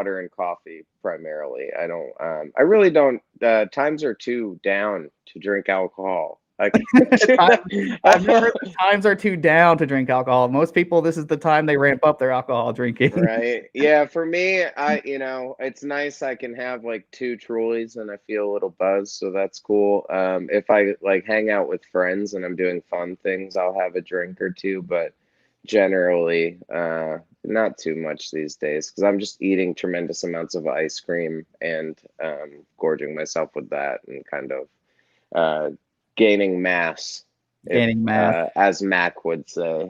water and coffee primarily. I don't. I really don't. Times are too down to drink alcohol. Like, I've never heard the times are too down to drink alcohol. Most people, this is the time they ramp up their alcohol drinking. Right. Yeah. For me, it's nice. I can have like 2 Trulies and I feel a little buzz, so that's cool. If I like hang out with friends and I'm doing fun things, I'll have a drink or two, but generally, not too much these days because I'm just eating tremendous amounts of ice cream and gorging myself with that and kind of gaining mass. Gaining mass. As Mac would say,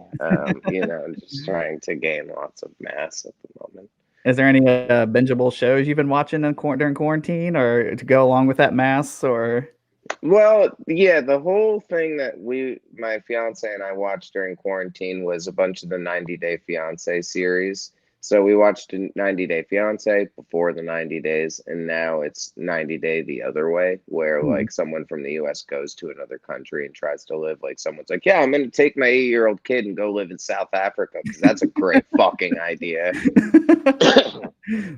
just trying to gain lots of mass at the moment. Is there any bingeable shows you've been watching during quarantine, or to go along with that mass, or? Well, yeah, the whole thing that my fiance and I watched during quarantine was a bunch of the 90 Day Fiance series. So we watched 90 Day Fiance before the 90 days, and now it's 90 Day the other way, where like someone from the US goes to another country and tries to live. Like someone's like, yeah, I'm going to take my 8-year-old kid and go live in South Africa because that's a great fucking idea.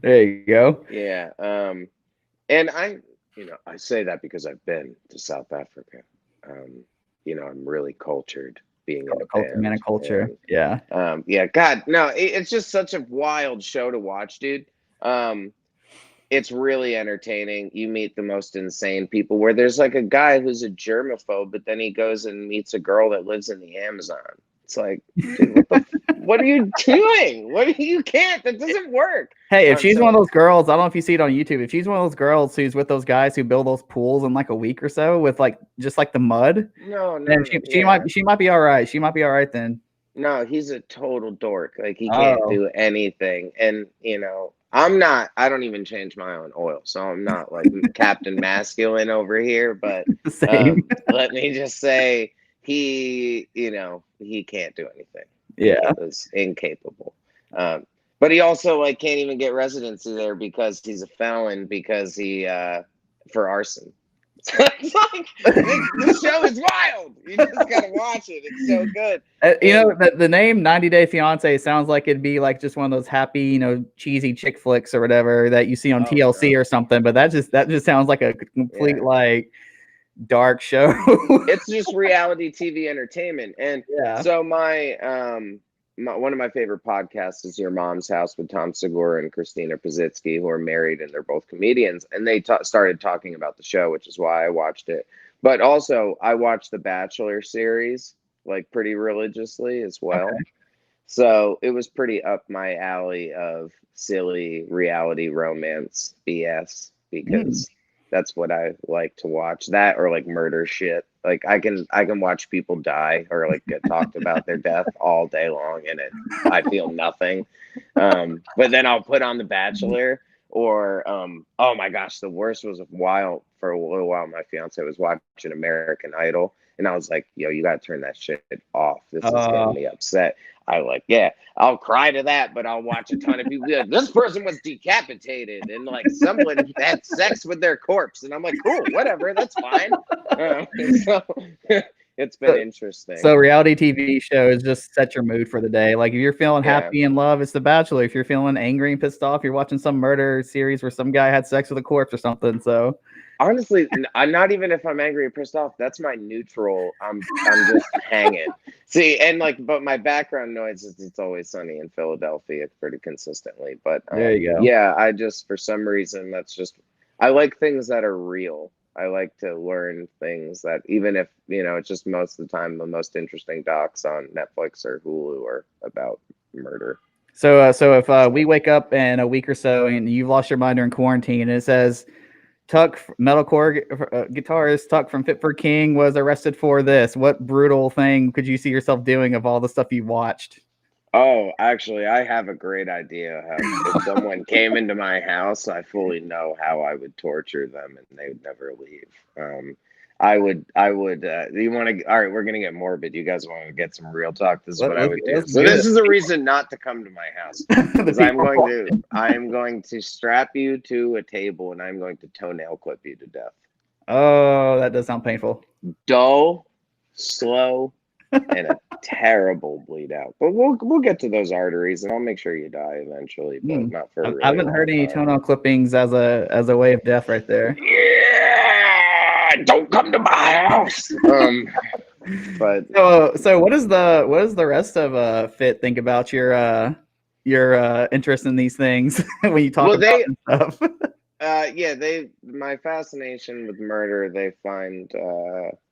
There you go. Yeah. And I say that because I've been to South Africa. I'm really cultured. Being in a culture, man, of culture. And, yeah. God, no, it's just such a wild show to watch, dude. It's really entertaining. You meet the most insane people. Where there's like a guy who's a germaphobe, but then he goes and meets a girl that lives in the Amazon. It's like, dude, what are you doing? You can't. That doesn't work. Hey, if she's one of those girls, I don't know if you see it on YouTube. If she's one of those girls who's with those guys who build those pools in like a week or so with like just like the mud, then she might be all right. She might be all right then. No, he's a total dork. Like he can't do anything, and I don't even change my own oil, so I'm not like Captain Masculine over here. But let me just say, he can't do anything. Yeah, he is incapable. But he also like can't even get residency there because he's a felon because he for arson. It's like the show is wild. You just gotta watch it. It's so good. The name 90 Day Fiance sounds like it'd be like just one of those happy, cheesy chick flicks or whatever that you see on TLC or something. But that just sounds like a complete like dark show. It's just reality TV entertainment. And so my one of my favorite podcasts is Your Mom's House with Tom Segura and Christina Pazitsky, who are married and they're both comedians. And they started talking about the show, which is why I watched it. But also I watched the Bachelor series like pretty religiously as well. Okay. So it was pretty up my alley of silly reality romance BS because that's what I like to watch. That or like murder shit. Like I can watch people die or like get talked about their death all day long and I feel nothing. But then I'll put on The Bachelor or oh my gosh, the worst was for a little while my fiance was watching American Idol and I was like, yo, you gotta turn that shit off. This is getting me upset. I'll cry to that, but I'll watch a ton of people be like, this person was decapitated and like someone had sex with their corpse. And I'm like, cool, whatever, that's fine. So it's been interesting. So reality TV shows just set your mood for the day. Like if you're feeling happy in love, it's The Bachelor. If you're feeling angry and pissed off, you're watching some murder series where some guy had sex with a corpse or something. So honestly, I'm not even if I'm angry or pissed off. That's my neutral. I'm just hanging. See, and but my background noise is It's Always Sunny in Philadelphia pretty consistently. But there you go. Yeah, I just for some reason I like things that are real. I like to learn things that even if it's just most of the time the most interesting docs on Netflix or Hulu are about murder. So if we wake up in a week or so and you've lost your mind during quarantine and it says Tuck, metalcore guitarist Tuck from Fit for King was arrested for this. What brutal thing could you see yourself doing of all the stuff you watched? Oh, actually, I have a great idea. If someone came into my house, I fully know how I would torture them and they would never leave. I would, you want to, all right, we're going to get morbid. You guys want to get some real talk. This is what I would do. So this is a reason not to come to my house. I am going to strap you to a table and I'm going to toenail clip you to death. Oh, that does sound painful. Dull, slow, and a terrible bleed out. But we'll get to those arteries, and I'll make sure you die eventually, but not for a really I haven't heard any toenail clippings as a way of death right there. Yeah, don't come to my house. But so what does the rest of Fit think about your interest in these things when you talk about stuff? My fascination with murder, they find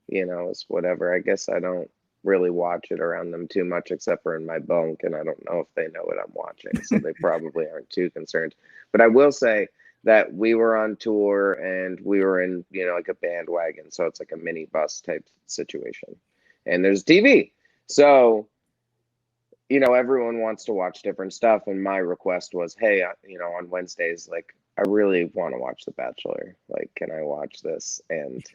is whatever. I guess I don't really watch it around them too much, except for in my bunk, and I don't know if they know what I'm watching, so they probably aren't too concerned. But I will say that we were on tour and we were in, like a bandwagon, so it's like a mini bus type situation, and there's TV, so everyone wants to watch different stuff, and my request was, hey, on Wednesdays, like, I really want to watch The Bachelor. Like, can I watch this? And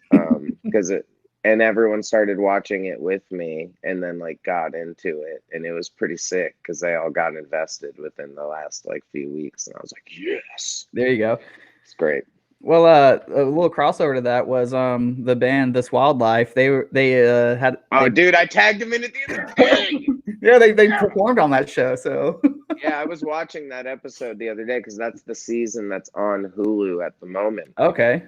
and everyone started watching it with me, and then like got into it, and it was pretty sick because they all got invested within the last like few weeks, and I was like, yes, there you go, it's great. Well, a little crossover to that was the band This Wildlife. They had. Dude, I tagged them in at the other day. Yeah, they performed on that show. So yeah, I was watching that episode the other day because that's the season that's on Hulu at the moment. Okay.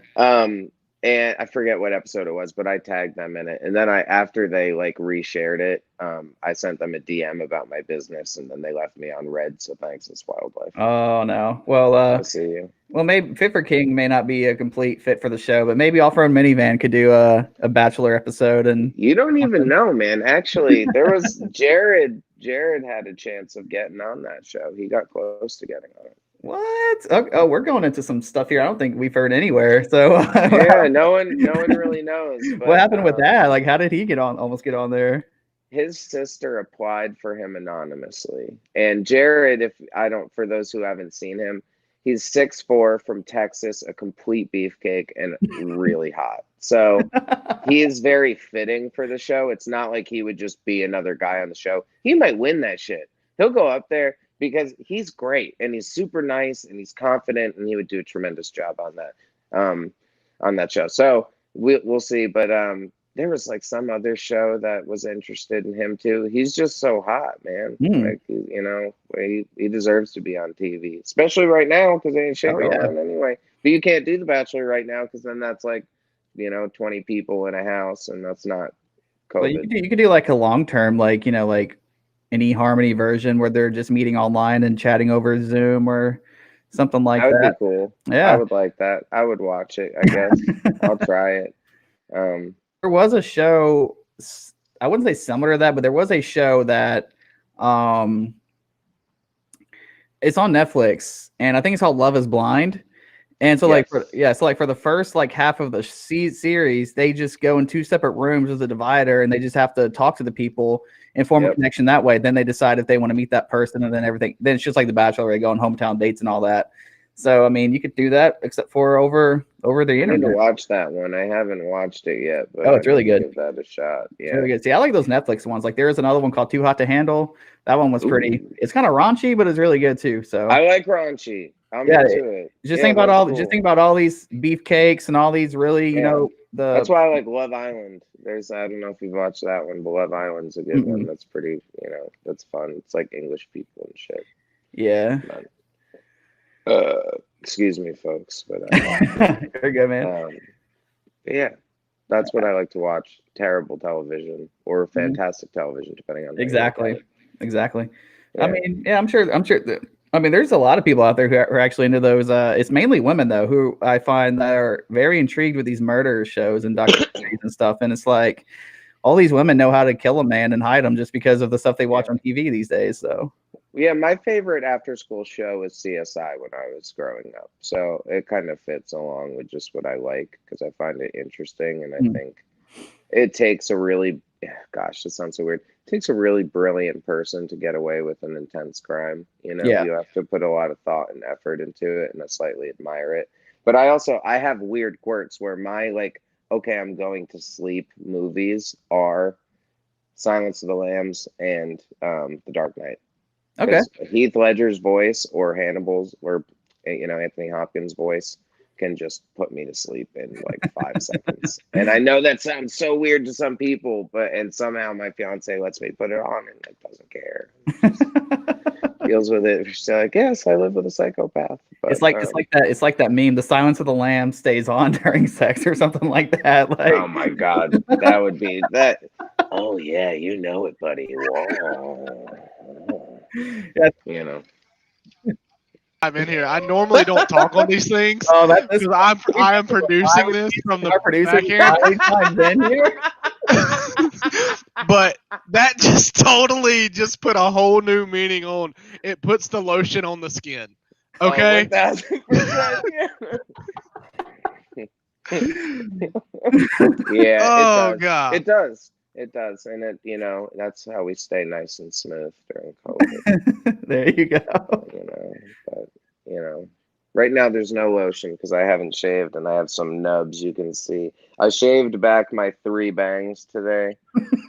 And I forget what episode it was, but I tagged them in it. And then after they like reshared it, I sent them a DM about my business, and then they left me on red. So thanks, This Wildlife. Oh no. Well, I'll see you. Well, maybe Fit for King may not be a complete fit for the show, but maybe Off-Road Minivan could do a Bachelor episode. And you don't even know, man. Actually, there was Jared. Jared had a chance of getting on that show. He got close to getting on it. What? Oh, we're going into some stuff here I don't think we've heard anywhere. So yeah, no one really knows. But, what happened with that? Like, how did he almost get on there? His sister applied for him anonymously. And Jared, for those who haven't seen him, he's 6'4" from Texas, a complete beefcake, and really hot. So he is very fitting for the show. It's not like he would just be another guy on the show. He might win that shit. He'll go up there because he's great and he's super nice and he's confident, and he would do a tremendous job on that show. So we'll see. But there was like some other show that was interested in him too. He's just so hot, man. Like, he deserves to be on TV, especially right now because they ain't shit going on anyway. But you can't do The Bachelor right now because then that's like, 20 people in a house, and that's not COVID. Well, you could do like a long term, like like an eHarmony version where they're just meeting online and chatting over Zoom or something like that. That would be cool. Yeah, I would like that. I would watch it, I guess. I'll try it. There was a show, I wouldn't say similar to that, but there was a show that it's on Netflix, and I think it's called Love is Blind. And so yes. for the first like half of the series, they just go in two separate rooms with a divider, and they just have to talk to the people and form a connection that way. Then they decide if they want to meet that person, and then everything. Then it's just like The Bachelor, where they go on hometown dates and all that. So I mean, you could do that, except for over the internet. I need to watch that one. I haven't watched it yet, but it's really good. Give that a shot. Yeah, really good. See, I like those Netflix ones. Like there is another one called Too Hot to Handle. That one was pretty. It's kind of raunchy, but it's really good too. So I like raunchy. I'm into it. Just think about all these beefcakes and all these really, That's why I like Love Island. I don't know if you've watched that one, but Love Island's a good one. That's pretty, that's fun. It's like English people and shit. Yeah. Excuse me, folks, but very good, man. Yeah, that's what I like to watch. Terrible television or fantastic television, depending on exactly. Yeah. I mean, yeah, I'm sure. I mean, there's a lot of people out there who are actually into those. It's mainly women though, who I find that are very intrigued with these murder shows and documentaries and stuff. And it's like all these women know how to kill a man and hide them just because of the stuff they watch on TV these days. So. Yeah, my favorite after-school show was CSI when I was growing up. So it kind of fits along with just what I like because I find it interesting, and I think it takes a really, gosh, this sounds so weird. It takes a really brilliant person to get away with an intense crime. You have to put a lot of thought and effort into it, and I slightly admire it. But I have weird quirks where my okay, I'm going to sleep movies are Silence of the Lambs and The Dark Knight. Okay. Heath Ledger's voice or Hannibal's or Anthony Hopkins' voice can just put me to sleep in like 5 seconds. And I know that sounds so weird to some people, and somehow my fiance lets me put it on and like doesn't care. Deals with it. She's like, yes, I live with a psychopath. But, it's like that meme, the silence of the lamb stays on during sex or something like that. Like, oh my God, that would be that. Oh yeah, you know it, buddy. Whoa. Yeah. You know. I'm in here. I normally don't talk on these things because I am producing this from the back here. But that just totally just put a whole new meaning on. It puts the lotion on the skin. Okay. Oh, yeah. Oh God. It does. It does, and it that's how we stay nice and smooth during COVID. There you go. But right now there's no lotion because I haven't shaved, and I have some nubs you can see. I shaved back my 3 bangs today,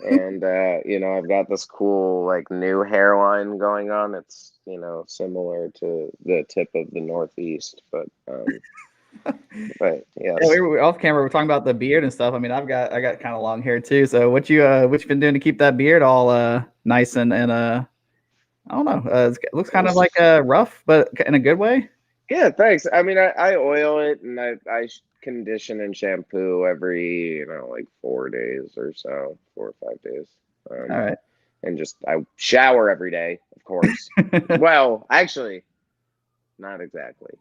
and I've got this cool like new hairline going on. It's similar to the tip of the Northeast, but. But yes. Yeah, we were off camera. We're talking about the beard and stuff. I mean, I got kind of long hair too. So what you been doing to keep that beard all nice and I don't know. It looks kind of like rough, but in a good way. Yeah, thanks. I mean, I oil it and I condition and shampoo every like 4 days or so, 4 or 5 days. All right. And I shower every day, of course. Well, actually, not exactly.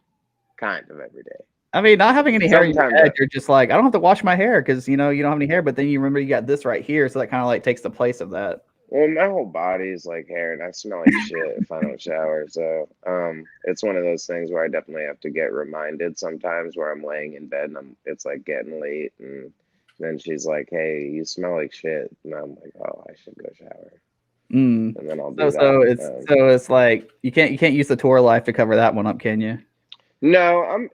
Kind of every day. I mean, not having any hair in your head, you're just like, I don't have to wash my hair because you don't have any hair. But then you remember you got this right here, so that kind of like takes the place of that. Well, my whole body is like hair, and I smell like shit if I don't shower. So, it's one of those things where I definitely have to get reminded sometimes where I'm laying in bed and it's like getting late, and then she's like, "Hey, you smell like shit," and I'm like, "Oh, I should go shower." And then I'll do that. So it's like you can't use the tour life to cover that one up, can you? No, I'm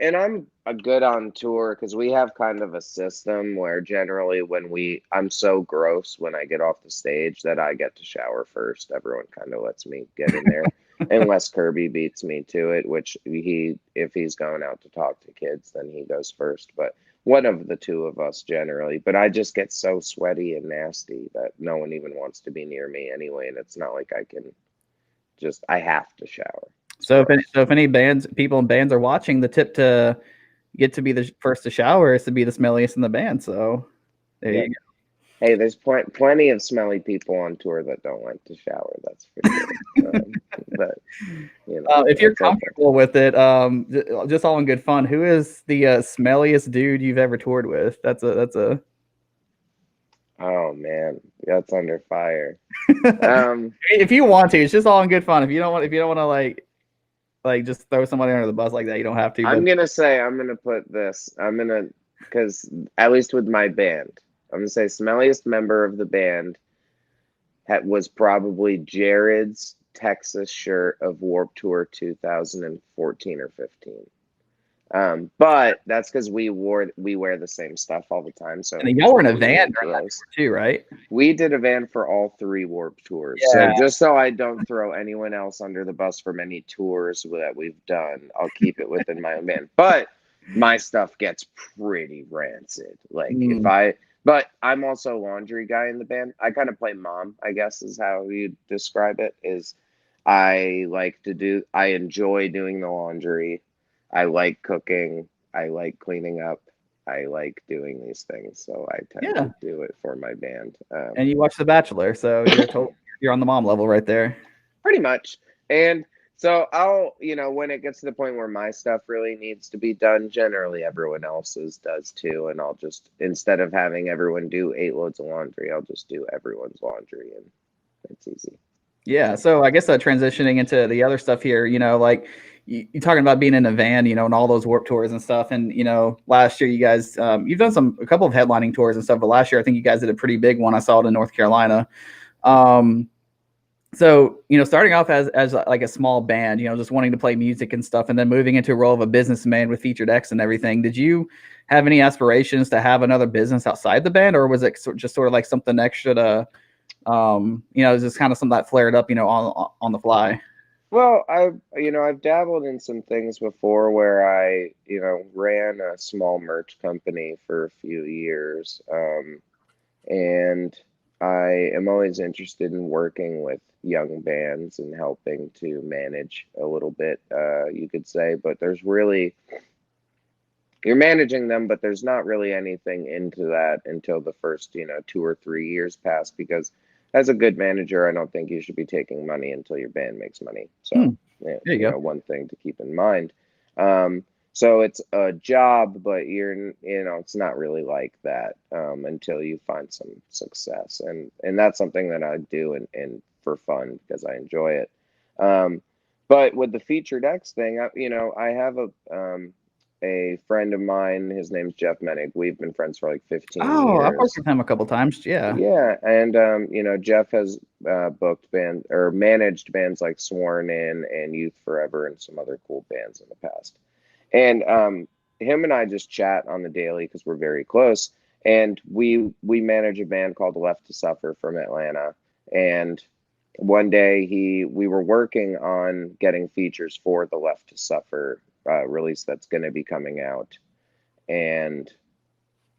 good on tour because we have kind of a system where generally I'm so gross when I get off the stage that I get to shower first. Everyone kind of lets me get in there unless Kirby beats me to it, which if he's going out to talk to kids, then he goes first. But one of the two of us generally. But I just get so sweaty and nasty that no one even wants to be near me anyway, and it's not like I have to shower. So if any people in bands are watching, the tip to get to be the first to shower is to be the smelliest in the band. So there you go. Hey, there's plenty of smelly people on tour that don't like to shower. That's for sure. But if you're comfortable with it, just all in good fun. Who is the smelliest dude you've ever toured with? That's a. Oh man, that's under fire. If you want to, it's just all in good fun. If you don't want to like just throw somebody under the bus like that, you don't have to. I'm gonna put this. Because at least with my band, I'm gonna say smelliest member of the band was probably Jared's Texas shirt of Warped Tour 2014 or 15. But that's because we wear the same stuff all the time. So and y'all were in a van during that too, right? We did a van for all 3 Warped Tours. Yeah. So just so I don't throw anyone else under the bus from any tours that we've done, I'll keep it within my own van. But my stuff gets pretty rancid. Like but I'm also a laundry guy in the band. I kind of play mom, I guess is how you describe it. I enjoy doing the laundry. I like cooking. I like cleaning up. I like doing these things. So I tend to do it for my band. And you watch The Bachelor, so you're on the mom level right there. Pretty much. And so I'll, when it gets to the point where my stuff really needs to be done, generally everyone else's does too. And I'll just, instead of having everyone do 8 loads of laundry, I'll just do everyone's laundry, and it's easy. Yeah. So I guess transitioning into the other stuff here, like, you're talking about being in a van, and all those Warped Tours and stuff. And, last year you guys, you've done a couple of headlining tours and stuff, but last year I think you guys did a pretty big one. I saw it in North Carolina. So, starting off as like a small band, just wanting to play music and stuff, and then moving into a role of a businessman with featured acts and everything. Did you have any aspirations to have another business outside the band, or was it just sort of like something extra to, just kind of something that flared up, on the fly? Well, I've dabbled in some things before where I, ran a small merch company for a few years. And I am always interested in working with young bands and helping to manage a little bit, you could say, but you're managing them, but there's not really anything into that until the first, 2 or 3 years pass, because as a good manager, I don't think you should be taking money until your band makes money. So, There you go. one thing to keep in mind. So it's a job, but it's not really like that until you find some success, and that's something that I do and for fun because I enjoy it. But with the featured X thing, I have a friend of mine. His name's Jeff Menig. We've been friends for like 15 years. I've worked with him a couple times. Yeah. Yeah, and Jeff has booked band or managed bands like Sworn In and Youth Forever and some other cool bands in the past. And him and I just chat on the daily because we're very close. And we manage a band called Left to Suffer from Atlanta. And one day we were working on getting features for the Left to Suffer release that's going to be coming out. And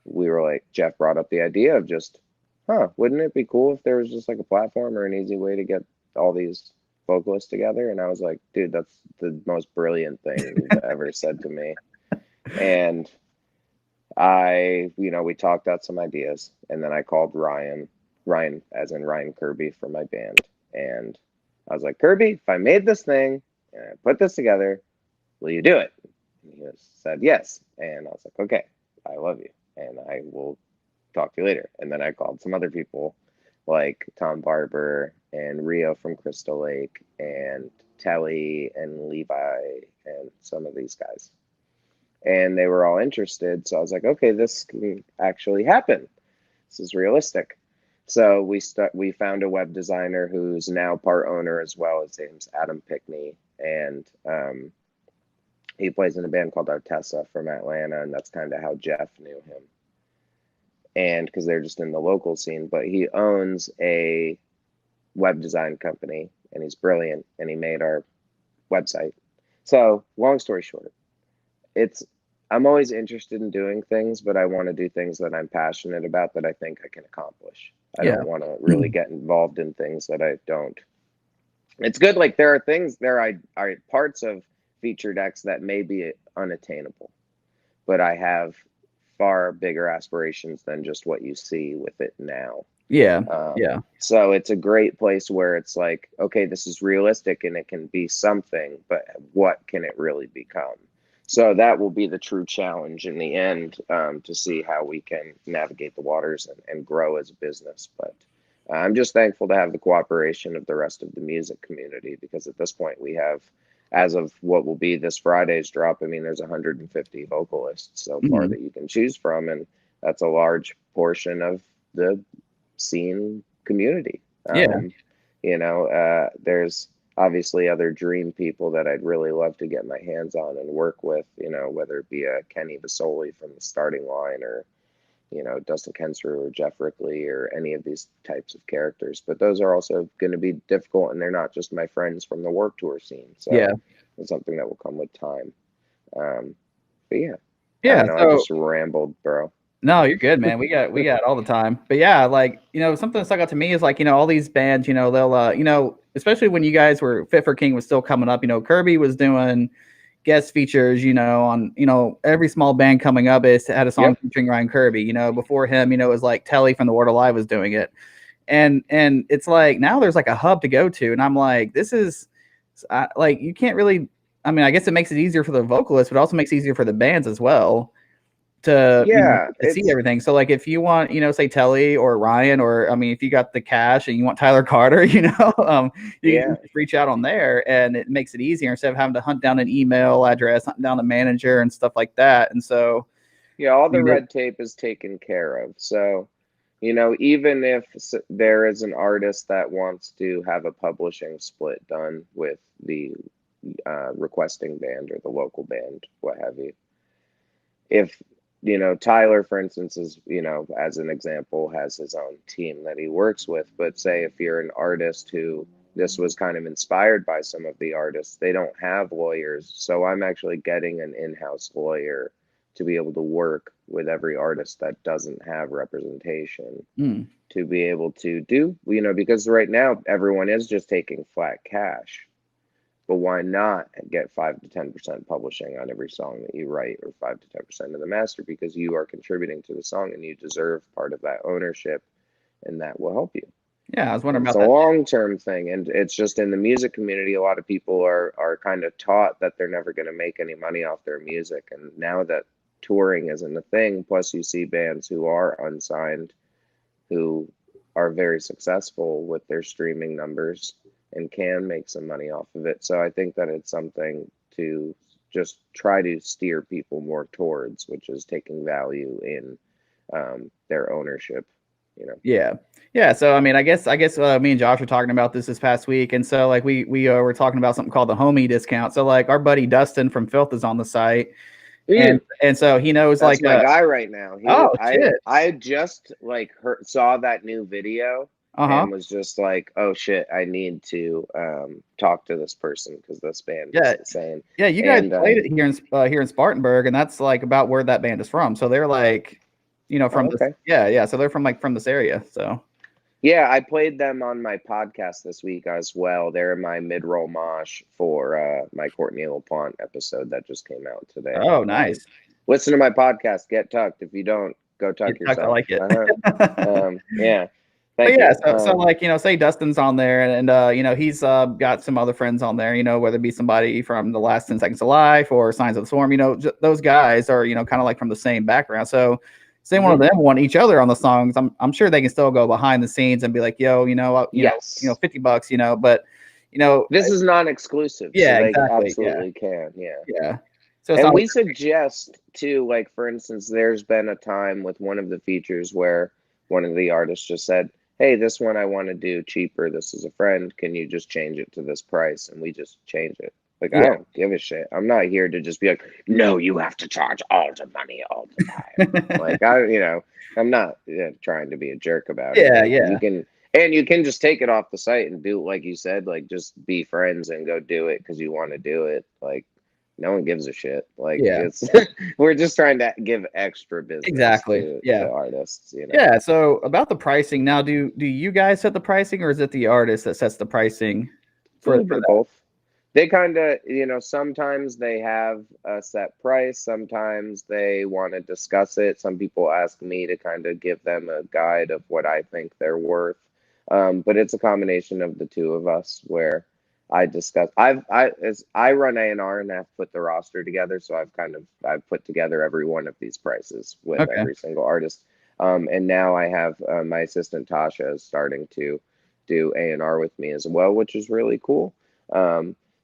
we were like, Jeff brought up the idea of just, wouldn't it be cool if there was just like a platform or an easy way to get all these vocalists together? And I was like, dude, that's the most brilliant thing you've ever said to me. And we talked out some ideas, and then I called Ryan as in Ryan Kirby from my band. And I was like, Kirby, if I made this thing and I put this together, will you do it? And he said yes. And I was like, okay, I love you, and I will talk to you later. And then I called some other people like Tom Barber and Rio from Crystal Lake and Telly and Levi and some of these guys. And they were all interested. So I was like, okay, this can actually happen. This is realistic. So we found a web designer who's now part owner as well. His name's Adam Pickney. And he plays in a band called Artessa from Atlanta. And that's kind of how Jeff knew him. And because they're just in the local scene, but he owns a web design company and he's brilliant, and he made our website. So long story short, I'm always interested in doing things, but I want to do things that I'm passionate about that I think I can accomplish. I don't want to really get involved in things that I don't. It's good. Like there are parts of Featured X that may be unattainable, but I have far bigger aspirations than just what you see with it now. Yeah. So it's a great place where it's like, okay, this is realistic and it can be something, but what can it really become? So that will be the true challenge in the end, to see how we can navigate the waters and grow as a business. But I'm just thankful to have the cooperation of the rest of the music community, because at this point we have, as of what will be this Friday's drop, I mean, there's 150 vocalists so far that you can choose from, and that's a large portion of the scene community. There's obviously other dream people that I'd really love to get my hands on and work with, whether it be a Kenny Vasoli from the Starting Line, or Dustin Kensrue or Jeff Rickley or any of these types of characters. But those are also going to be difficult, and they're not just my friends from the Warped Tour scene. So it's something that will come with time. But I just rambled, bro. No, you're good, man. We got all the time. But yeah, like, something that stuck out to me is like, all these bands, they'll, especially when you guys were Fit for King was still coming up, Kirby was doing guest features, on, every small band coming up had a song featuring Ryan Kirby. Before him, it was like Telly from The Word Alive was doing it. And it's like, now there's like a hub to go to. And I'm like, this is like, you can't really, I mean, I guess it makes it easier for the vocalists, but it also makes it easier for the bands as well to see everything. So like if you want, say Telly or Ryan, or I mean, if you got the cash and you want Tyler Carter, you can just reach out on there, and it makes it easier instead of having to hunt down an email address, hunt down a manager and stuff like that. And so all the red tape is taken care of. So even if there is an artist that wants to have a publishing split done with the requesting band or the local band, what have you, if Tyler, for instance, is, as an example, has his own team that he works with. But say if you're an artist who this was kind of inspired by some of the artists. They don't have lawyers, so I'm actually getting an in-house lawyer to be able to work with every artist that doesn't have representation to be able to do, because right now everyone is just taking flat cash. But why not get 5 to 10% publishing on every song that you write, or 5 to 10% of the master, because you are contributing to the song and you deserve part of that ownership, and that will help you. Yeah, I was wondering about that. It's a long-term thing, and it's just in the music community, a lot of people are kind of taught that they're never going to make any money off their music. And now that touring isn't a thing, plus you see bands who are unsigned who are very successful with their streaming numbers and can make some money off of it. So I think that it's something to just try to steer people more towards, which is taking value in their ownership. Yeah. So I mean, I guess me and Josh were talking about this past week, and so like we were talking about something called the homie discount. So like our buddy Dustin from Filth is on the site, and so he knows. That's like my guy right now. Shit. I just saw that new video. And was just like, oh shit, I need to talk to this person because this band is insane. Yeah, you guys played it here in Spartanburg, and that's like about where that band is from. So they're like, from this, so they're from this area. So yeah, I played them on my podcast this week as well. They're my mid-roll mosh for my Courtney LaPlante episode that just came out today. Oh, nice. Listen to my podcast, Get Tucked. If you don't, go tuck yourself. I like it. Yeah. So say Dustin's on there, and he's got some other friends on there, whether it be somebody from The Last 10 Seconds of Life or Signs of the Swarm, those guys are, kind of like from the same background. So say one of them want each other on the songs, I'm sure they can still go behind the scenes and be like, yo, $50, but this is non-exclusive. Yeah, so exactly. They absolutely can. Yeah. So and we suggest too, like for instance, there's been a time with one of the features where one of the artists just said, hey, this one I want to do cheaper. This is a friend. Can you just change it to this price? And we just change it. I don't give a shit. I'm not here to just be like, no, you have to charge all the money all the time. I'm not trying to be a jerk about it. Yeah. You can just take it off the site and do, like you said, like just be friends and go do it because you want to do it. Like no one gives a shit. It's we're just trying to give extra business to artists. Yeah. So about the pricing now, do you guys set the pricing, or is it the artist that sets the pricing for both? They kind of, sometimes they have a set price. Sometimes they want to discuss it. Some people ask me to kind of give them a guide of what I think they're worth. But it's a combination of the two of us where I discuss. I run A&R and have put the roster together, so I've put together every one of these prices with every single artist. And now I have my assistant Tasha is starting to do A&R with me as well, which is really cool.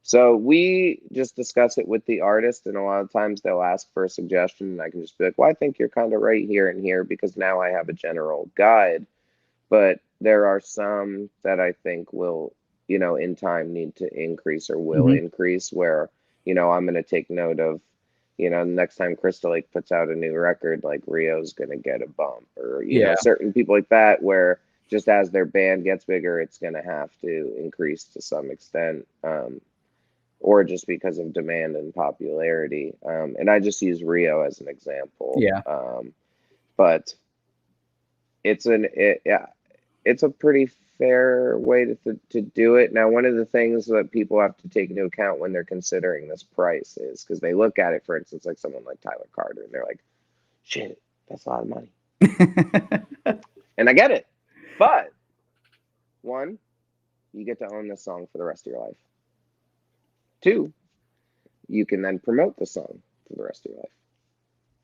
So we just discuss it with the artist, and a lot of times they'll ask for a suggestion, and I can just be like, well, I think you're kind of right here and here, because now I have a general guide. But there are some that I think will, in time need to increase or will increase, where, I'm going to take note of, the next time Crystal Lake puts out a new record, like Rio's going to get a bump, or, certain people like that, where just as their band gets bigger, it's going to have to increase to some extent. Or just because of demand and popularity. And I just use Rio as an example. Yeah. But it's a pretty fair way to do it. Now, one of the things that people have to take into account when they're considering this price is, because they look at it, for instance, like someone like Tyler Carter, and they're like, shit, that's a lot of money. And I get it. But one, you get to own this song for the rest of your life. 2, you can then promote the song for the rest of your life.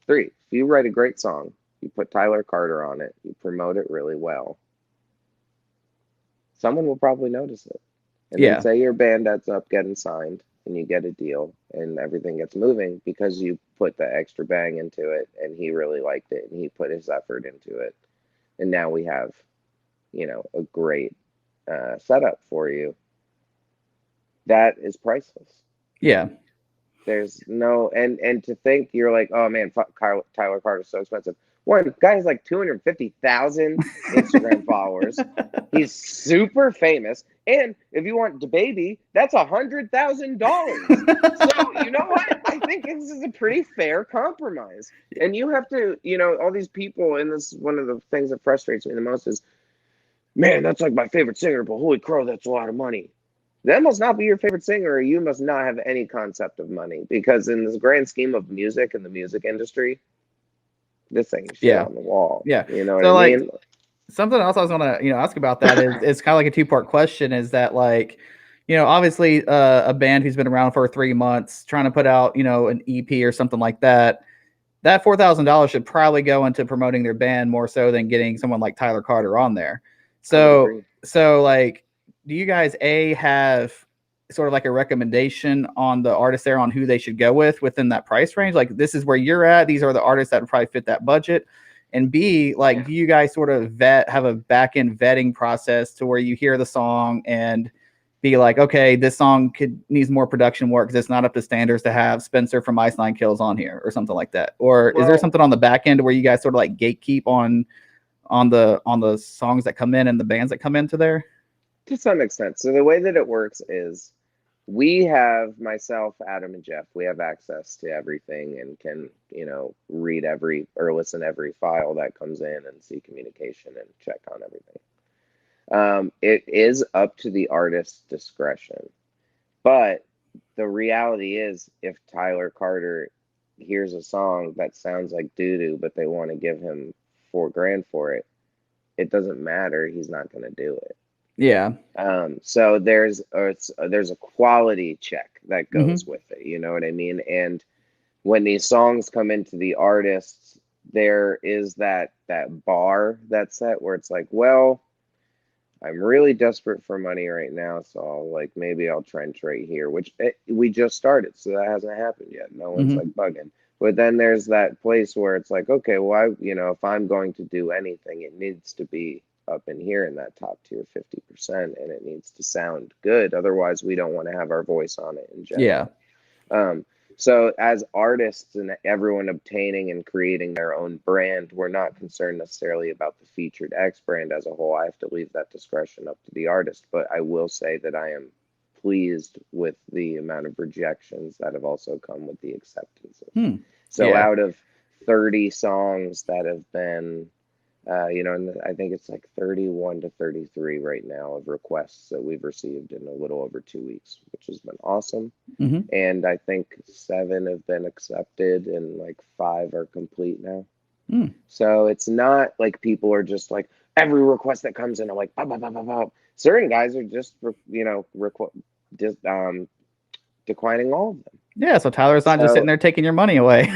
3, if you write a great song, you put Tyler Carter on it, you promote it really well, someone will probably notice it. And then say your band ends up getting signed and you get a deal and everything gets moving because you put the extra bang into it and he really liked it and he put his effort into it. And now we have, a great setup for you. That is priceless. Yeah. There's no, and to think you're like, oh man, Tyler Carter's so expensive. One guy has like 250,000 Instagram followers. He's super famous. And if you want DaBaby, that's $100,000. So you know what? I think this is a pretty fair compromise. And you have to, all these people, and this is one of the things that frustrates me the most is, man, that's like my favorite singer, but holy crow, that's a lot of money. That must not be your favorite singer, or you must not have any concept of money, because in this grand scheme of music and the music industry, this thing is shit on the wall. Yeah. You know what I mean? Something else I was gonna, ask about that is it's kind of like a two-part question. Is that like, obviously a band who's been around for 3 months trying to put out, an EP or something like that, that $4,000 should probably go into promoting their band more so than getting someone like Tyler Carter on there. So like, do you guys have sort of like a recommendation on the artist there on who they should go with within that price range? Like, this is where you're at. These are the artists that would probably fit that budget. And B, like, do you guys sort of have a back-end vetting process to where you hear the song and be like, okay, this song needs more production work because it's not up to standards to have Spencer from Ice Nine Kills on here or something like that? Or is there something on the back end where you guys sort of like gatekeep on the songs that come in and the bands that come into there? To some extent. So the way that it works is we have, myself, Adam, and Jeff, we have access to everything and can, read or listen to every file that comes in and see communication and check on everything. It is up to the artist's discretion. But the reality is, if Tyler Carter hears a song that sounds like doo-doo, but they want to give him $4,000 for it, it doesn't matter. He's not going to do it. Yeah. So there's a quality check that goes with it. You know what I mean? And when these songs come into the artists, there is that bar that's set where it's like, well, I'm really desperate for money right now, so maybe I'll trench right here, which we just started, so that hasn't happened yet. No one's like bugging. But then there's that place where it's like, okay, well, if I'm going to do anything, it needs to be up in here in that top tier 50%, and it needs to sound good. Otherwise, we don't want to have our voice on it in general. Yeah. So as artists and everyone obtaining and creating their own brand, we're not concerned necessarily about the featured X brand as a whole. I have to leave that discretion up to the artist, but I will say that I am pleased with the amount of rejections that have also come with the acceptances. So out of 30 songs that have been and I think it's like 31 to 33 right now of requests that we've received in a little over 2 weeks, which has been awesome. And I think 7 have been accepted and 5 are complete now. So it's not like people are just like, every request that comes in, I'm like, bah, bah, bah, bah, bah. Certain guys are just, declining all of them. Yeah, so Tyler's not just sitting there taking your money away.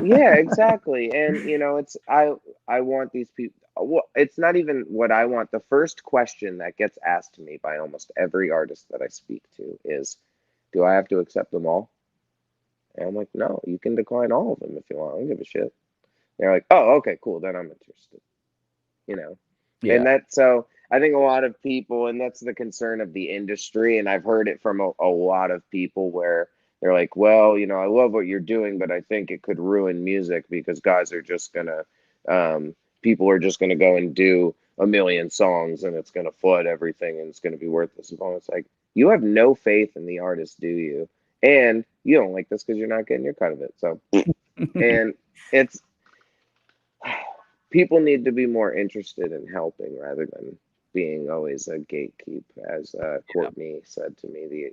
Yeah, exactly. And it's I want these people. Well, it's not even what I want. The first question that gets asked to me by almost every artist that I speak to is, do I have to accept them all? And I'm like, no, you can decline all of them if you want. I don't give a shit. They're like, oh, okay, cool. Then I'm interested. Yeah. And so I think a lot of people, and that's the concern of the industry, and I've heard it from a lot of people where they're like, well, I love what you're doing, but I think it could ruin music because guys are just going to, people are just going to go and do a million songs and it's going to flood everything and it's going to be worthless. And it's like, you have no faith in the artist, do you? And you don't like this because you're not getting your cut of it. So, and it's, people need to be more interested in helping rather than being always a gatekeep, as Courtney said to me,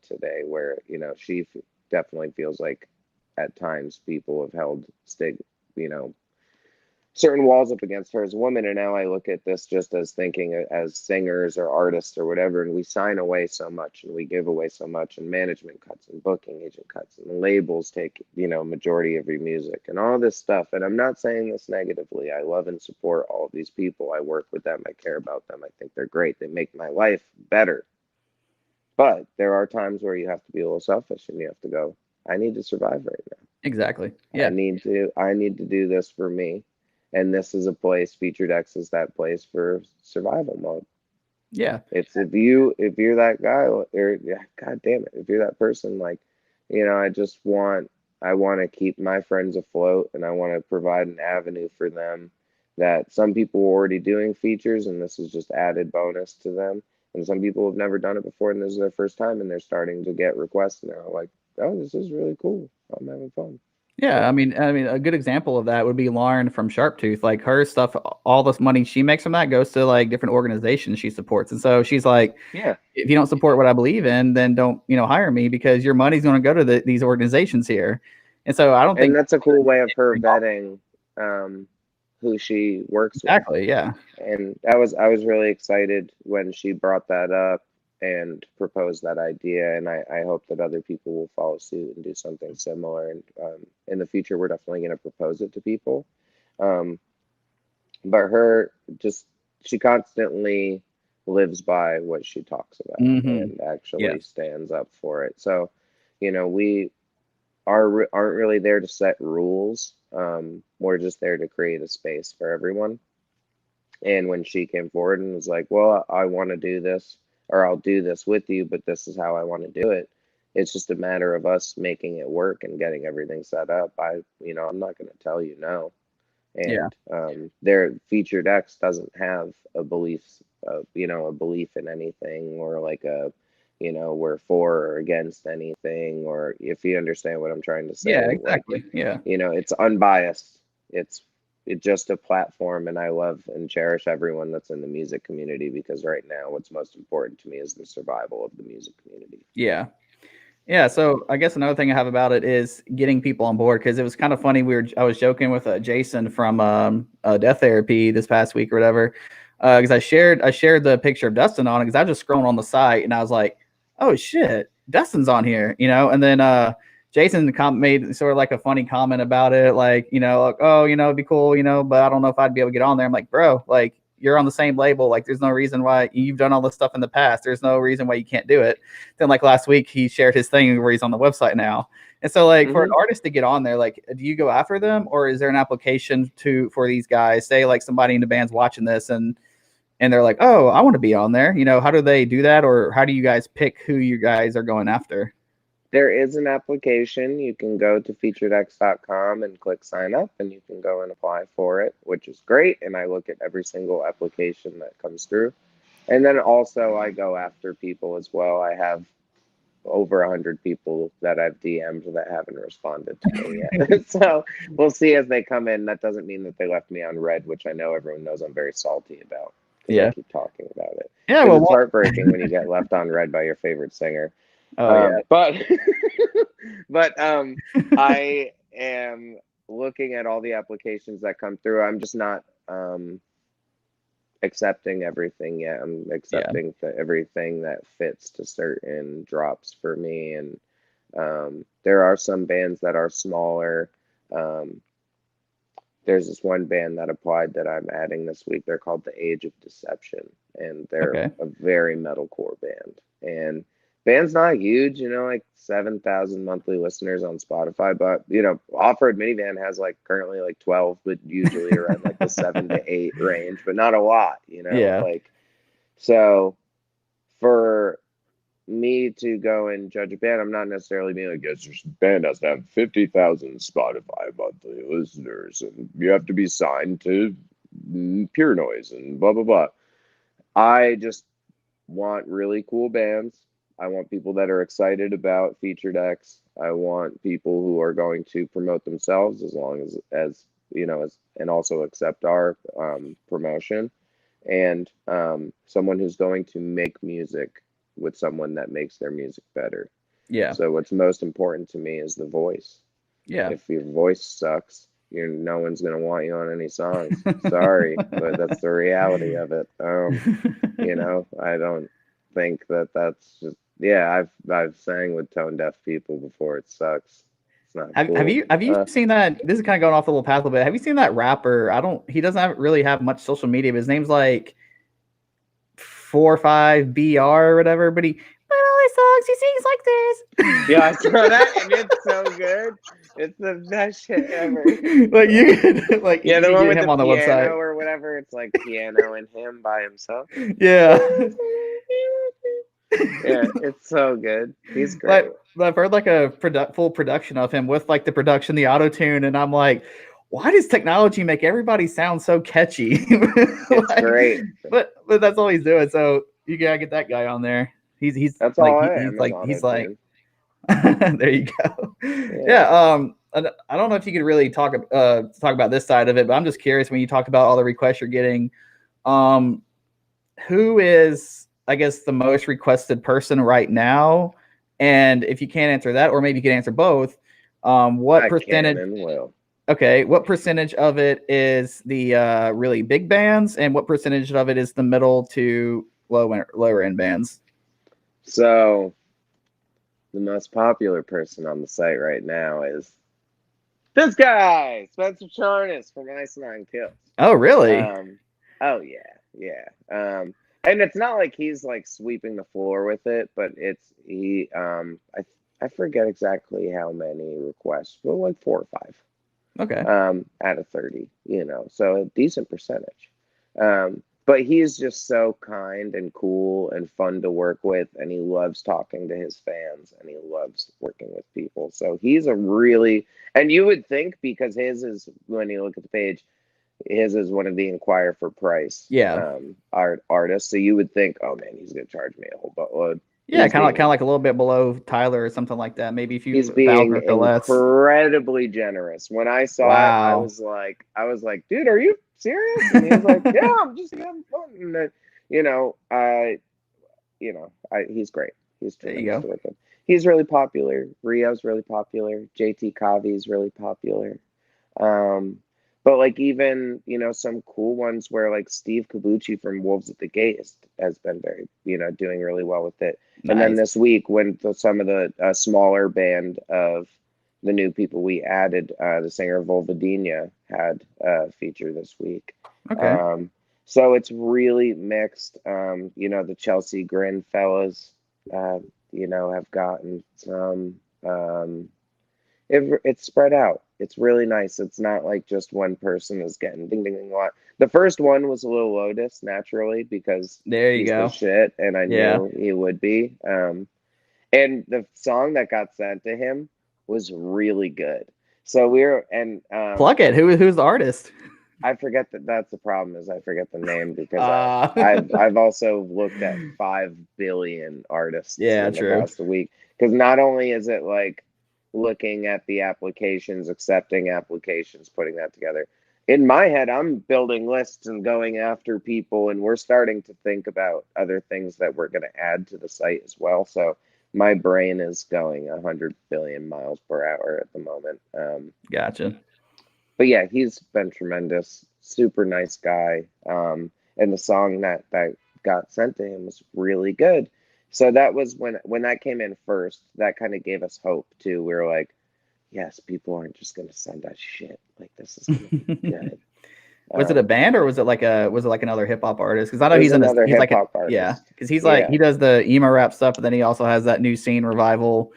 today, where, she definitely feels like at times people have held certain walls up against her as a woman. And now I look at this just as thinking as singers or artists or whatever, and we sign away so much and we give away so much, and management cuts and booking agent cuts and the labels take, majority of your music and all this stuff. And I'm not saying this negatively. I love and support all of these people. I work with them. I care about them. I think they're great. They make my life better. But there are times where you have to be a little selfish and you have to go, I need to survive right now. Exactly. Yeah. I need to do this for me. And this is a place, Featured X is that place for survival mode. Yeah. It's if you're that guy, or God damn it, if you're that person, I just want I want to keep my friends afloat, and I want to provide an avenue for them that some people were already doing features, and this is just added bonus to them. And some people have never done it before, and this is their first time, and they're starting to get requests, and they're like, "Oh, this is really cool. I'm having fun." Yeah, I mean, a good example of that would be Lauren from Sharptooth. Like her stuff, all this money she makes from that goes to like different organizations she supports. And so she's like, yeah, if you don't support what I believe in, then don't, hire me, because your money's going to go to these organizations here. And so I don't think that's a cool way of her vetting who she works exactly, with. Yeah. And I was really excited when she brought that up and proposed that idea, and I hope that other people will follow suit and do something similar. And in the future, we're definitely going to propose it to people. But her she constantly lives by what she talks about and actually stands up for it. So, we aren't really there to set rules. We're just there to create a space for everyone. And when she came forward and was like, "Well, I want to do this, or I'll do this with you, but this is how I want to do it," it's just a matter of us making it work and getting everything set up. I'm not going to tell you no. And their Featured X doesn't have a belief, a belief in anything, or like we're for or against anything, or if you understand what I'm trying to say. Yeah, exactly. It's unbiased. It's just a platform, and I love and cherish everyone that's in the music community, because right now what's most important to me is the survival of the music community. Yeah, so I guess another thing I have about it is getting people on board, because it was kind of funny. I was joking with Jason from Death Therapy this past week or whatever, because I shared the picture of Dustin on it, because I was just scrolling on the site and I was like, "Oh shit, Dustin's on here," and then Jason made sort of like a funny comment about it, like, like, "Oh, it'd be cool, but I don't know if I'd be able to get on there." I'm like, "Bro, like, you're on the same label. Like, there's no reason why you've done all this stuff in the past. There's no reason why you can't do it." Then, like last week, he shared his thing where he's on the website now. And so, like, for an artist to get on there, like, do you go after them, or is there an application for these guys? Say, like, somebody in the band's watching this and they're like, "Oh, I want to be on there." How do they do that, or how do you guys pick who you guys are going after? There is an application. You can go to featuredx.com and click sign up, and you can go and apply for it, which is great. And I look at every single application that comes through. And then also I go after people as well. I have over 100 people that I've DM'd that haven't responded to me yet. So we'll see as they come in. That doesn't mean that they left me on red, which I know everyone knows I'm very salty about, because I keep talking about it. Yeah, well, it's heartbreaking when you get left on red by your favorite singer. But I am looking at all the applications that come through. I'm just not accepting everything yet. I'm accepting everything that fits to certain drops for me. And there are some bands that are smaller. There's this one band that applied that I'm adding this week. They're called The Age of Deception, and they're a very metalcore band. And band's not huge, like 7,000 monthly listeners on Spotify, but Off-Road Minivan has like currently like 12, but usually around like the 7 to 8 range, but not a lot, like, so for me to go and judge a band, I'm not necessarily being like, "Yes, this band has to have 50,000 Spotify monthly listeners, and you have to be signed to Pure Noise and blah blah blah." I just want really cool bands. I want people that are excited about Featured X. I want people who are going to promote themselves as long as and also accept our promotion, and someone who's going to make music with someone that makes their music better. Yeah. So what's most important to me is the voice. Yeah. If your voice sucks, no one's going to want you on any songs. Sorry, but that's the reality of it. I don't think that's just, I've sang with tone deaf people before. It sucks. It's not cool. Have you seen that? This is kind of going off the little path a little bit. Have you seen that rapper? He doesn't really have much social media, but his name's like 45BR or whatever, but all his songs, he sings like this. Yeah, I saw that, and it's so good. It's the best shit ever. Like, you could, like, the one with him the on the piano website or whatever. It's like piano and him by himself. Yeah. Yeah, it's so good. He's great. But I've heard like a full production of him with like the production, the auto tune, and I'm like, why does technology make everybody sound so catchy? It's great. But that's all he's doing. So you gotta get that guy on there. He's that's like all I am. He's like there you go. Yeah. I don't know if you could really talk about this side of it, but I'm just curious when you talk about all the requests you're getting. Who is, I guess, the most requested person right now? And if you can't answer that, or maybe you can answer both, what percentage? Okay, what percentage of it is the really big bands, and what percentage of it is the middle to lower end bands? So, the most popular person on the site right now is this guy, Spencer Charnas from Ice Nine Kills. Oh, really? Oh yeah. And it's not like he's like sweeping the floor with it, but I forget exactly how many requests, but like 4 or 5. Okay. Out of 30, so a decent percentage. But he's just so kind and cool and fun to work with, and he loves talking to his fans, and he loves working with people. So he's and you would think, because his is, when you look at the page, his is one of the inquire for price artists. So you would think, oh man, he's gonna charge me a whole buttload. Yeah, kind of like a little bit below Tyler or something like that. Maybe if you he's being incredibly generous. When I saw it, I was like, dude, are you serious? And he was like, yeah, I'm just having fun. And, he's great. He's tremendous to work with. He's really popular. Rio's really popular. JT Kavi's really popular. But like even, some cool ones where like Steve Kabuchi from Wolves at the Gate has been very, doing really well with it. Nice. And then this week, when some of the smaller band of the new people we added, the singer Volvadina had a feature this week. Okay. So it's really mixed. The Chelsea Grin fellas, have gotten some. It's spread out. It's really nice. It's not like just one person is getting ding ding ding a lot. The first one was a little Lotus, naturally, because there you go. The shit, and I knew he would be. And the song that got sent to him was really good. So plug it. Who's the artist? I forget that's the problem, is I forget the name, because I've also looked at 5 billion artists in the past week, because not only is it like looking at the applications, accepting applications, putting that together. In my head, I'm building lists and going after people, and we're starting to think about other things that we're going to add to the site as well. So my brain is going 100 billion miles per hour at the moment. Gotcha. But yeah, he's been tremendous, super nice guy. And the song that got sent to him was really good. So that was when that came in first, that kind of gave us hope too. We were like, yes, people aren't just going to send us shit. Like, this is going to be good. Was it a band, or was it like another hip hop artist? Because I know he's like artist. Yeah, because he's like he does the emo rap stuff, but then he also has that new scene revival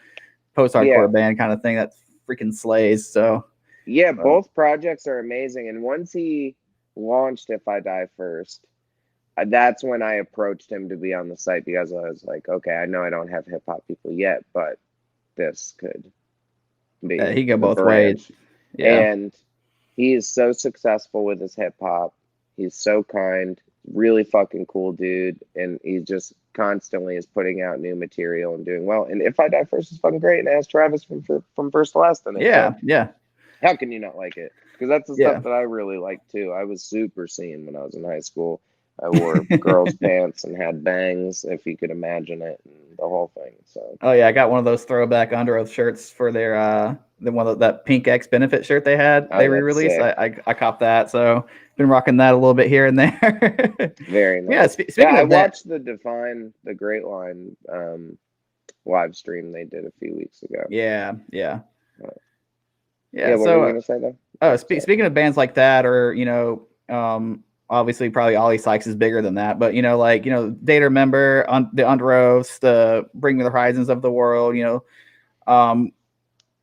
post-hardcore band kind of thing that freaking slays. So yeah, both projects are amazing. And once he launched If I Die First, that's when I approached him to be on the site, because I was like, okay, I know I don't have hip hop people yet, but this could be. He go both ways. Yeah. And he is so successful with his hip hop. He's so kind, really fucking cool dude, and he just constantly is putting out new material and doing well. And If I Die First is fucking great, and it has Travis from First to Last in it. Yeah. How can you not like it? Because that's the stuff that I really like too. I was super scene when I was in high school. I wore girls' pants and had bangs, if you could imagine it, and the whole thing. So. Oh yeah, I got one of those throwback Under Oath shirts for their that Pink X Benefit shirt they had. They re-released. I copped that, so been rocking that a little bit here and there. Very nice. Yeah, speaking of I watched the Define the Great Line live stream they did a few weeks ago. Yeah. What so, were you gonna say though? Oh, speaking of bands like that, or obviously probably Ollie Sykes is bigger than that, but Data Remember, on the Under Oaths, the Bring Me the Horizons of the world,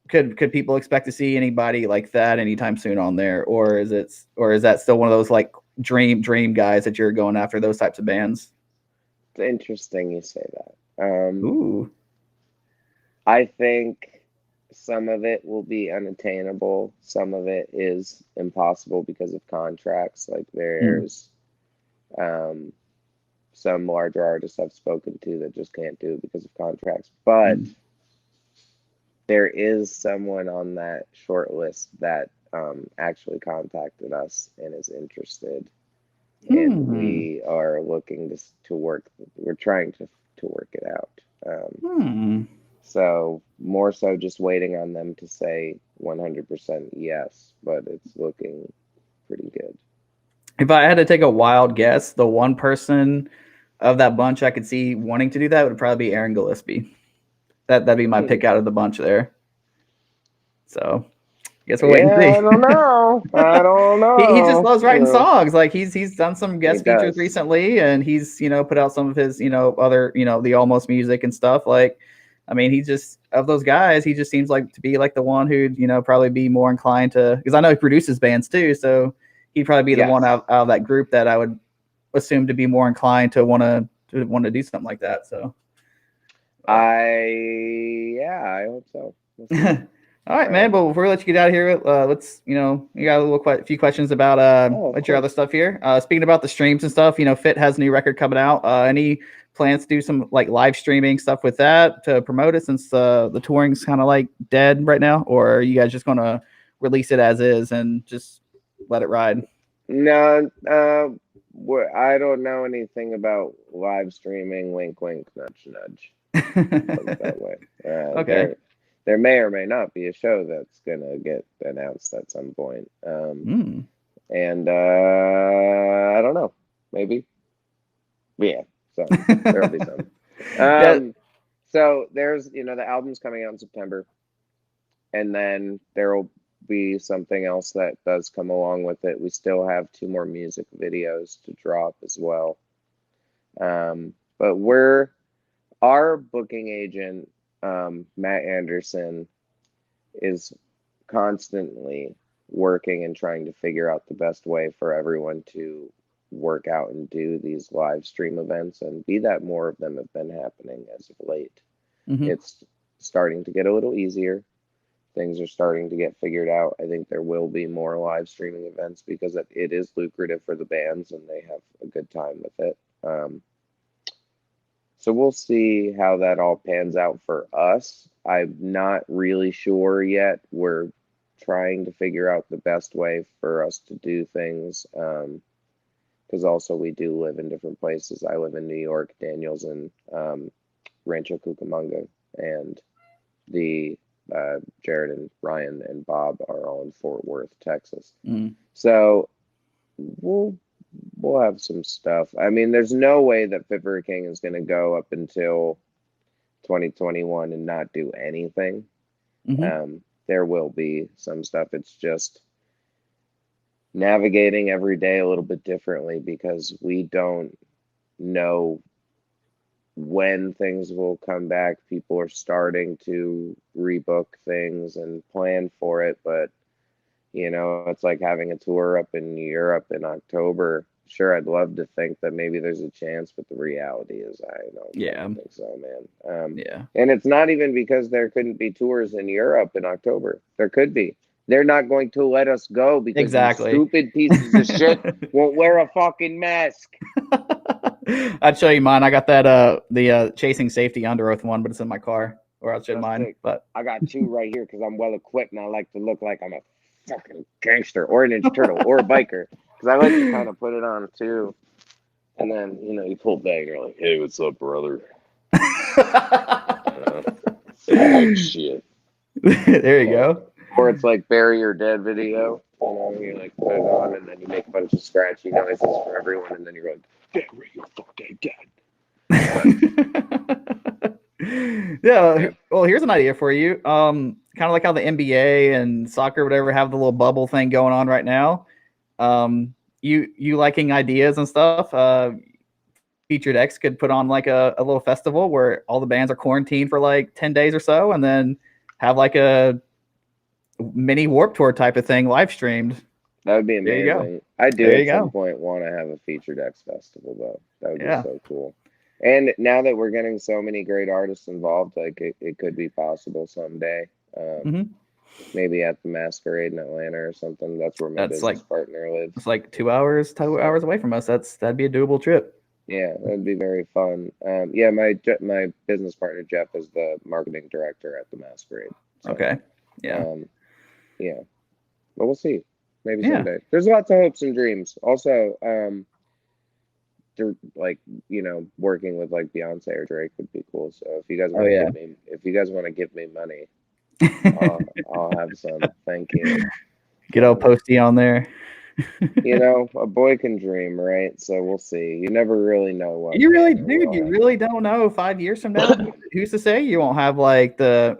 could people expect to see anybody like that anytime soon on there, or is that still one of those like dream guys that you're going after, those types of bands? It's interesting you say Ooh. I think some of it will be unattainable. Some of it is impossible because of contracts. Like there's some larger artists I've spoken to that just can't do it because of contracts. But there is someone on that short list that actually contacted us and is interested. And we are looking to work. We're trying to work it out. So more so just waiting on them to say 100% yes, but it's looking pretty good. If I had to take a wild guess, the one person of that bunch I could see wanting to do that would probably be Aaron Gillespie. That'd be my pick out of the bunch there. So I guess we'll wait and see. I don't know. He just loves writing songs. Like he's done some guest features recently, and he's put out some of his other the almost music and stuff. Like, I mean, he just, of those guys, he just seems like to be like the one who'd probably be more inclined to, because I know he produces bands too, so he'd probably be the one out of that group that I would assume to be more inclined to want to do something like that. So I hope so. All right, man. But before we let you get out of here, let's you got a few questions about your other stuff here. Speaking about the streams and stuff, Fit has a new record coming out. Any plans to do some like live streaming stuff with that to promote it, since the touring's kind of like dead right now, or are you guys just gonna release it as is and just let it ride? No, I don't know anything about live streaming. Wink, wink, nudge, nudge. That way. Okay. There may or may not be a show that's gonna get announced at some point. And I don't know. Maybe. Yeah. So there'll be some. So there's the album's coming out in September, and then there'll be something else that does come along with it. We still have 2 more music videos to drop as well. But our booking agent, Matt Anderson, is constantly working and trying to figure out the best way for everyone to work out and do these live stream events, and be that more of them have been happening as of late. It's starting to get a little easier. Things are starting to get figured out. I think there will be more live streaming events because it is lucrative for the bands and they have a good time with it. So we'll see how that all pans out for us. I'm not really sure yet. We're trying to figure out the best way for us to do things. Because also we do live in different places. I live in New York, Daniel's in Rancho Cucamonga, and the Jared and Ryan and Bob are all in Fort Worth, Texas. So we'll have some stuff. I mean, there's no way that Fit for a King is going to go up until 2021 and not do anything. There will be some stuff. It's just navigating every day a little bit differently because we don't know when things will come back. People are starting to rebook things and plan for it, but it's like having a tour up in Europe in October. Sure, I'd love to think that maybe there's a chance, but the reality is I don't think so, man. And it's not even because there couldn't be tours in Europe in October. There could be. They're not going to let us go because these stupid pieces of shit won't wear a fucking mask. I'd show you mine. I got that the Chasing Safety Under Oath one, but it's in my car. Or I'll show you mine. But I got 2 right here because I'm well equipped and I like to look like I'm a fucking gangster or a Ninja Turtle or a biker, because I like to kind of put it on too. And then you pull back and you're like, hey, what's up, brother? Shit. There you go. Or it's like Bury Your Dead video. You like put it on and then you make a bunch of scratchy noises for everyone, and then you're like, bury your fucking dead. Yeah. Well, here's an idea for you. Kind of like how the NBA and soccer, whatever, have the little bubble thing going on right now. You liking ideas and stuff. Featured X could put on like a little festival where all the bands are quarantined for like 10 days or so, and then have like a mini Warped Tour type of thing live streamed. That would be amazing. I do at some point want to have a Featured X festival though. That would be so cool. And now that we're getting so many great artists involved, like it could be possible someday. Maybe at the Masquerade in Atlanta or something. That's where my business partner lives. It's like 2 hours away from us. That'd be a doable trip. Yeah, that'd be very fun. Yeah, my business partner Jeff is the marketing director at the Masquerade. So, okay. Yeah. Yeah. But we'll see. Maybe someday. There's lots of hopes and dreams. Also, like, you know, working with like Beyonce or Drake would be cool. So if you guys want to give me money, I'll have some. Thank you. Get all posty on there. You know, a boy can dream, right? So we'll see. You never really know what. You really, dude, you really don't know. 5 years from now, who's to say you won't have like I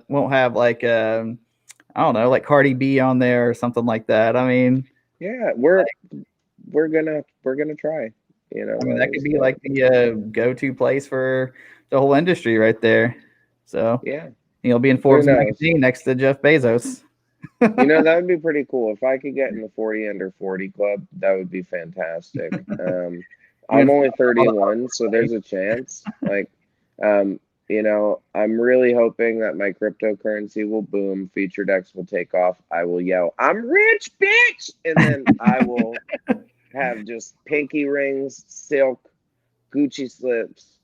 don't know, like Cardi B on there or something like that. I mean, yeah, we're gonna try. You know, I mean, that could be like the go-to place for the whole industry right there. So yeah, you'll be in Forbes magazine next to Jeff Bezos. You know, that would be pretty cool. If I could get in the 40 under 40 club, that would be fantastic. I'm only 31, so there's a chance. Like, you know, I'm really hoping that my cryptocurrency will boom, feature decks will take off. I will yell, "I'm rich, bitch!" And then I will have just pinky rings, silk, Gucci slips,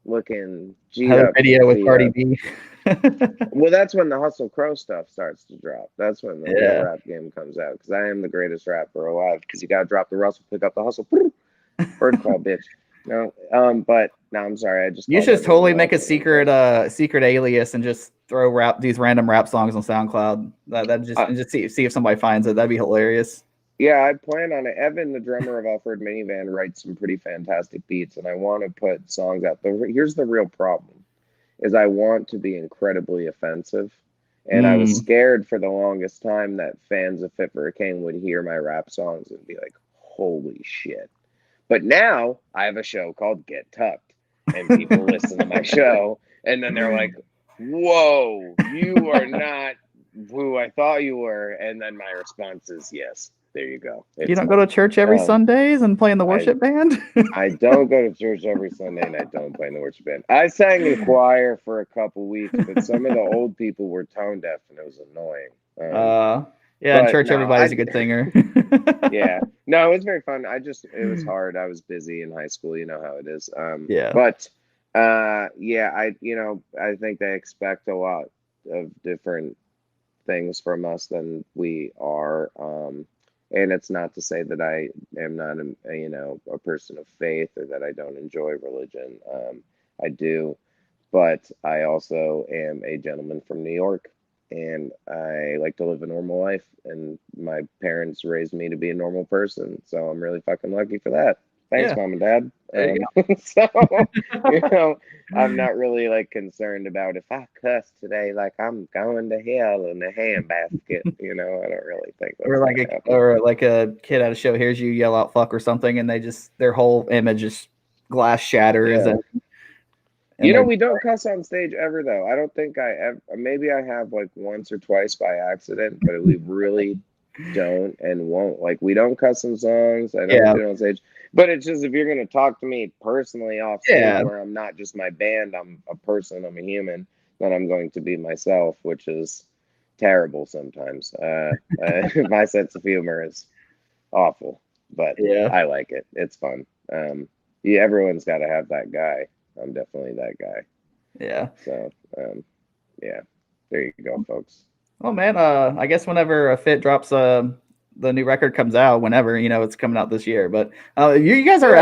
looking G'd up. Video with Cardi B. Well, that's when the Hustle Crow stuff starts to drop. That's when the real rap game comes out. Because I am the greatest rapper alive. Because you gotta drop the Russell, pick up the hustle. Bird call, bitch. No, but no, I'm sorry. You should totally make a secret alias and just throw these random rap songs on SoundCloud. And just see if somebody finds it. That'd be hilarious. Yeah, I plan on it. Evan, the drummer of Alfred Minivan, writes some pretty fantastic beats, and I want to put songs out. But here's the real problem. Is I want to be incredibly offensive. And I was scared for the longest time that fans of Fit for a King would hear my rap songs and be like, holy shit. But now I have a show called Get Tucked. And people listen to my show. And then they're like, whoa, you are not who I thought you were. And then my response is, yes. There you go. You don't go to church every Sundays and play in the worship band? I don't go to church every Sunday and I don't play in the worship band. I sang in choir for a couple weeks, but some of the old people were tone deaf and it was annoying. In church, everybody's a good singer. Yeah. No, it was very fun. It was hard. I was busy in high school. You know how it is. But I think they expect a lot of different things from us than we are. And it's not to say that I am not, a person of faith or that I don't enjoy religion. I do, but I also am a gentleman from New York, and I like to live a normal life. And my parents raised me to be a normal person, so I'm really fucking lucky for that. Thanks, Mom and Dad. So, I'm not really like concerned about if I cuss today, like I'm going to hell in a handbasket. I don't really think that's or like a kid at a show hears you yell out "fuck" or something, and their whole image is glass shatters. Yeah. We don't cuss on stage ever, though. I don't think I ever. Maybe I have like once or twice by accident, but we really don't and won't. Like, we don't cuss in songs. I don't do it on stage. But it's just, if you're going to talk to me personally off stage where I'm not just my band, I'm a person, I'm a human, then I'm going to be myself, which is terrible sometimes. My sense of humor is awful, but I like it. It's fun. Everyone's got to have that guy. I'm definitely that guy. Yeah. So, there you go, folks. Oh, man. I guess whenever a Fit drops the new record comes out, whenever, it's coming out this year, but you guys are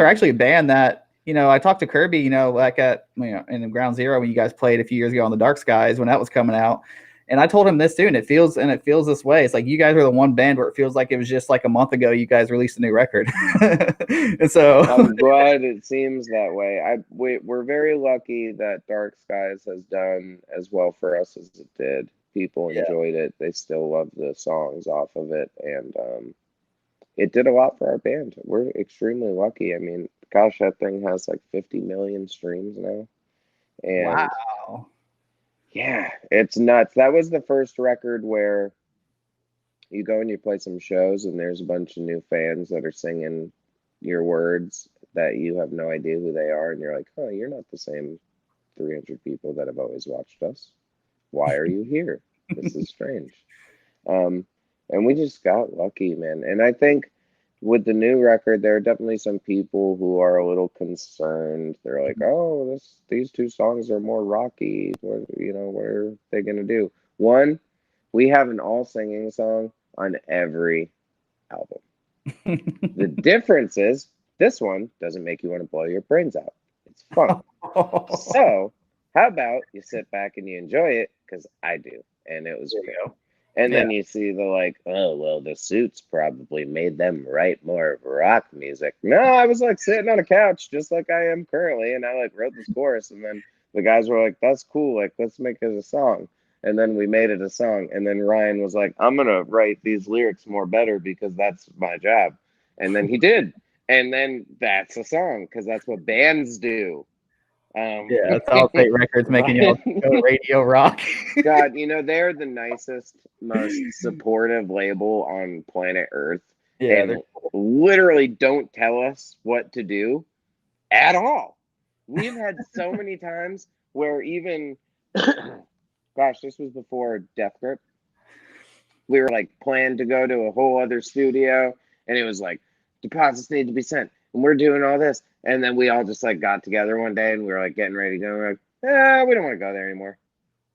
actually a band that, I talked to Kirby, like at, in Ground Zero when you guys played a few years ago on the Dark Skies when that was coming out. And I told him this too, and it feels this way. It's like you guys are the one band where it feels like it was just like a month ago you guys released a new record. And so I'm glad it seems that way. We're very lucky that Dark Skies has done as well for us as it did. People enjoyed it. They still love the songs off of it, and it did a lot for our band. We're extremely lucky. I mean, gosh, that thing has like 50 million streams now. And wow. Yeah, it's nuts. That was the first record where you go and you play some shows and there's a bunch of new fans that are singing your words that you have no idea who they are, and you're like, oh, you're not the same 300 people that have always watched us. Why are you here? This is strange. And we just got lucky, man. And I think with the new record, there are definitely some people who are a little concerned. They're like, oh, these two songs are more rocky. What are they gonna do? One, we have an all singing song on every album. The difference is this one doesn't make you want to blow your brains out. It's fun. So how about you sit back and you enjoy it, because I do, and it was cool. And then you see the like, oh, well, the Suits probably made them write more of rock music. No, I was like sitting on a couch just like I am currently, and I like wrote this chorus, and then the guys were like, that's cool, like let's make it a song. And then we made it a song, and then Ryan was like, I'm gonna write these lyrics more better because that's my job. And then he did. And then that's a song, because that's what bands do. That's all Fate Records making y'all go radio rock. God, they're the nicest, most supportive label on planet Earth. Yeah, and literally don't tell us what to do at all. We've had so many times where even, gosh, this was before Death Grip. We were like planned to go to a whole other studio, and it was like, deposits need to be sent, and we're doing all this. And then we all just like got together one day, and we were like getting ready to go. We're like, we don't want to go there anymore,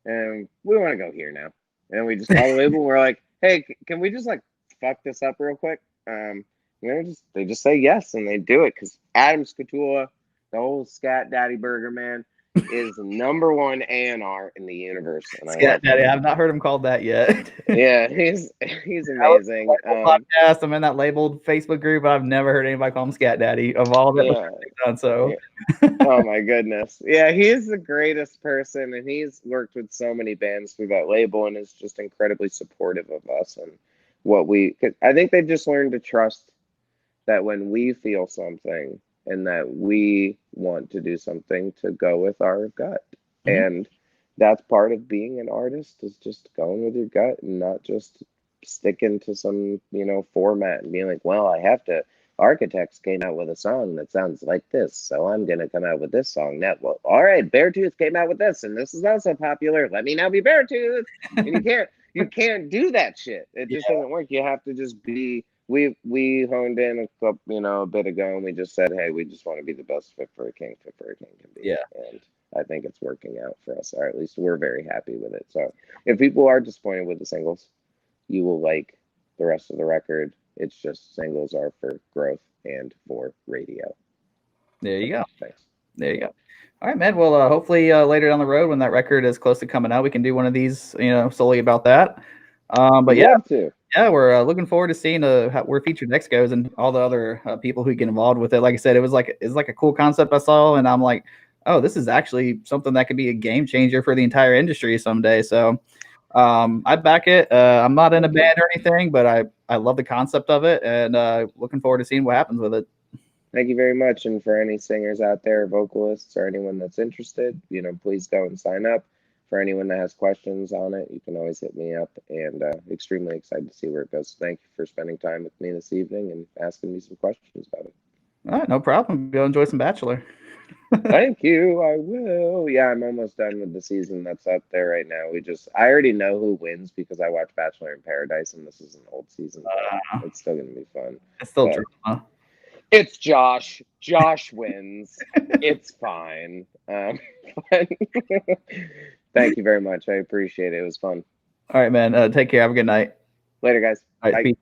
and we want to go here now. And we just call the label. And we're like, hey, can we just like fuck this up real quick? They just say yes, and they do it, because Adam Scatula, the old Scat Daddy Burger man, is number one A&R in the universe. And Scat Daddy, I've not heard him called that yet. Yeah, he's amazing. Podcast. I'm in that labeled Facebook group, but I've never heard anybody call him Scat Daddy of all that done. So, oh my goodness, yeah, he is the greatest person, and he's worked with so many bands through that label, and is just incredibly supportive of us and what we. I think they just learned to trust that when we feel something and that we want to do something, to go with our gut. And that's part of being an artist, is just going with your gut and not just sticking to some, format and being like, well, I have to. Architects came out with a song that sounds like this, so I'm going to come out with this song now. Well, all right, Beartooth came out with this, and this is also popular. Let me now be Beartooth. And you can't do that shit. It just doesn't work. You have to just be. We honed in a bit ago, and we just said, hey, we just want to be the best Fit for a King can be. Yeah. And I think it's working out for us, or at least we're very happy with it. So if people are disappointed with the singles, you will like the rest of the record. It's just singles are for growth and for radio. There you go. Thanks. There you go. All right, man. Well, hopefully later down the road, when that record is close to coming out, we can do one of these, solely about that. But yeah, we're looking forward to seeing where Featured Next goes and all the other people who get involved with it. Like I said, it's like a cool concept I saw, and I'm like, oh, this is actually something that could be a game changer for the entire industry someday. So I back it. I'm not in a band or anything, but I love the concept of it, and looking forward to seeing what happens with it. Thank you very much. And for any singers out there, vocalists, or anyone that's interested, please go and sign up. For anyone that has questions on it, you can always hit me up, and extremely excited to see where it goes. Thank you for spending time with me this evening and asking me some questions about it. All right, no problem. Go enjoy some Bachelor. Thank you. I will. Yeah, I'm almost done with the season that's up there right now. I already know who wins because I watched Bachelor in Paradise, and this is an old season. It's still going to be fun. It's still drama. It's Josh. Josh wins. It's fine. Thank you very much. I appreciate it. It was fun. All right, man. Take care. Have a good night. Later, guys. All right, bye.